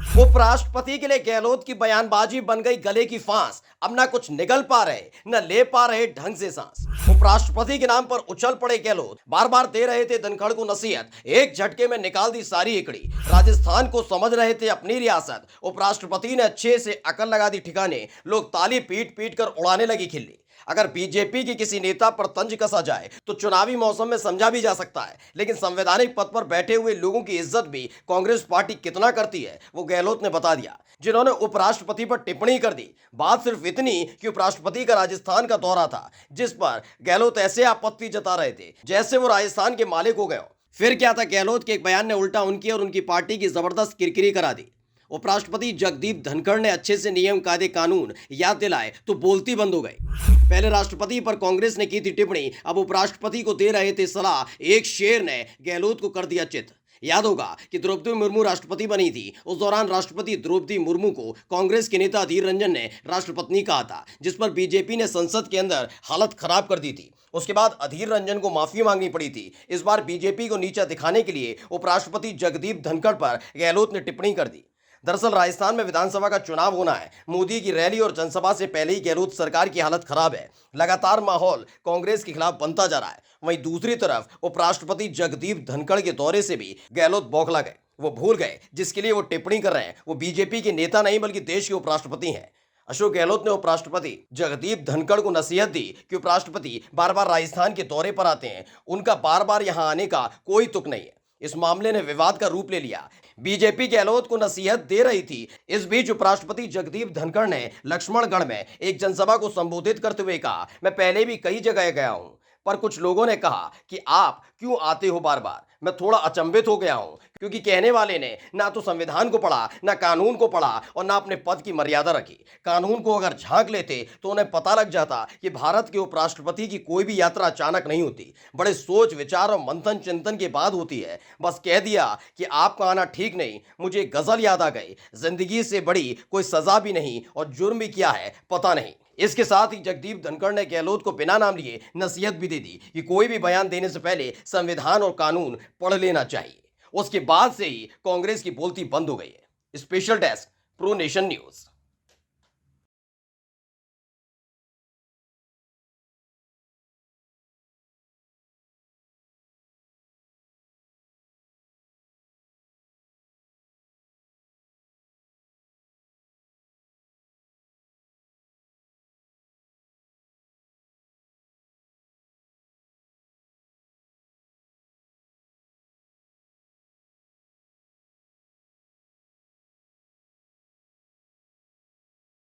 उपराष्ट्रपति के लिए गहलोत की बयानबाजी बन गई गले की फांस। अब ना कुछ निगल पा रहे न ले पा रहे ढंग से सांस। उपराष्ट्रपति के नाम पर उछल पड़े गहलोत, बार बार दे रहे थे धनखड़ को नसीहत, एक झटके में निकाल दी सारी इकड़ी। राजस्थान को समझ रहे थे अपनी रियासत, उपराष्ट्रपति ने अच्छे से अकल लगा दी ठिकाने, लोग ताली पीट पीट कर उड़ाने लगी खिल्ली। अगर बीजेपी के किसी नेता पर तंज कसा जाए तो चुनावी मौसम में समझा भी जा सकता है, लेकिन संवैधानिक पद पर बैठे हुए लोगों की इज्जत भी कांग्रेस पार्टी कितना करती है वो गहलोत ने बता दिया, जिन्होंने उपराष्ट्रपति पर टिप्पणी कर दी। बात सिर्फ इतनी कि उपराष्ट्रपति का राजस्थान का दौरा था, जिस पर गहलोत ऐसे आपत्ति जता रहे थे जैसे वो राजस्थान के मालिक हो गए हो। फिर क्या था, गहलोत के एक बयान ने उल्टा उनकी और उनकी पार्टी की जबरदस्त किरकिरी करा दी। उपराष्ट्रपति जगदीप धनखड़ ने अच्छे से नियम कायदे कानून याद दिलाए तो बोलती बंद हो गई। पहले राष्ट्रपति पर कांग्रेस ने की थी टिप्पणी, अब उपराष्ट्रपति को दे रहे थे सलाह। एक शेर ने गहलोत को कर दिया चित। याद होगा कि द्रौपदी मुर्मू राष्ट्रपति बनी थी। उस दौरान राष्ट्रपति द्रौपदी मुर्मू को कांग्रेस के नेता अधीर रंजन ने राष्ट्रपत्नी कहा था, जिस पर बीजेपी ने संसद के अंदर हालत खराब कर दी थी। उसके बाद अधीर रंजन को माफी मांगनी पड़ी थी। इस बार बीजेपी को नीचा दिखाने के लिए उपराष्ट्रपति जगदीप धनखड़ पर गहलोत ने टिप्पणी कर दी। दरअसल राजस्थान में विधानसभा का चुनाव होना है। मोदी की रैली और जनसभा से पहले ही गहलोत सरकार की हालत खराब है। लगातार माहौल कांग्रेस के खिलाफ बनता जा रहा है। वहीं दूसरी तरफ उपराष्ट्रपति जगदीप धनखड़ के दौरे से भी गहलोत बौखला गए। वो भूल गए जिसके लिए वो टिप्पणी कर रहे हैं वो बीजेपी के नेता नहीं बल्कि देश के उपराष्ट्रपति हैं। अशोक गहलोत ने उपराष्ट्रपति जगदीप धनखड़ को नसीहत दी कि उपराष्ट्रपति बार बार राजस्थान के दौरे पर आते हैं, उनका बार बार यहां आने का कोई तुक नहीं है। इस मामले ने विवाद का रूप ले लिया। बीजेपी गहलोत को नसीहत दे रही थी। इस बीच उपराष्ट्रपति जगदीप धनखड़ ने लक्ष्मणगढ़ में एक जनसभा को संबोधित करते हुए कहा, मैं पहले भी कई जगह गया हूं, पर कुछ लोगों ने कहा कि आप क्यों आते हो बार बार। मैं थोड़ा अचंभित हो गया हूं, क्योंकि कहने वाले ने ना तो संविधान को पढ़ा, ना कानून को पढ़ा और ना अपने पद की मर्यादा रखी। कानून को अगर झांक लेते तो उन्हें पता लग जाता कि भारत के उपराष्ट्रपति की कोई भी यात्रा अचानक नहीं होती, बड़े सोच विचार और मंथन चिंतन के बाद होती है। बस कह दिया कि आपका आना ठीक नहीं। मुझे गजल याद आ गई, जिंदगी से बड़ी कोई सजा भी नहीं और जुर्म भी किया है पता नहीं। इसके साथ ही जगदीप धनखड़ ने गहलोत को बिना नाम लिए नसीहत भी दे दी कि कोई भी बयान देने से पहले संविधान और कानून पढ़ लेना चाहिए। उसके बाद से ही कांग्रेस की बोलती बंद हो गई है। Special desk, pro nation news.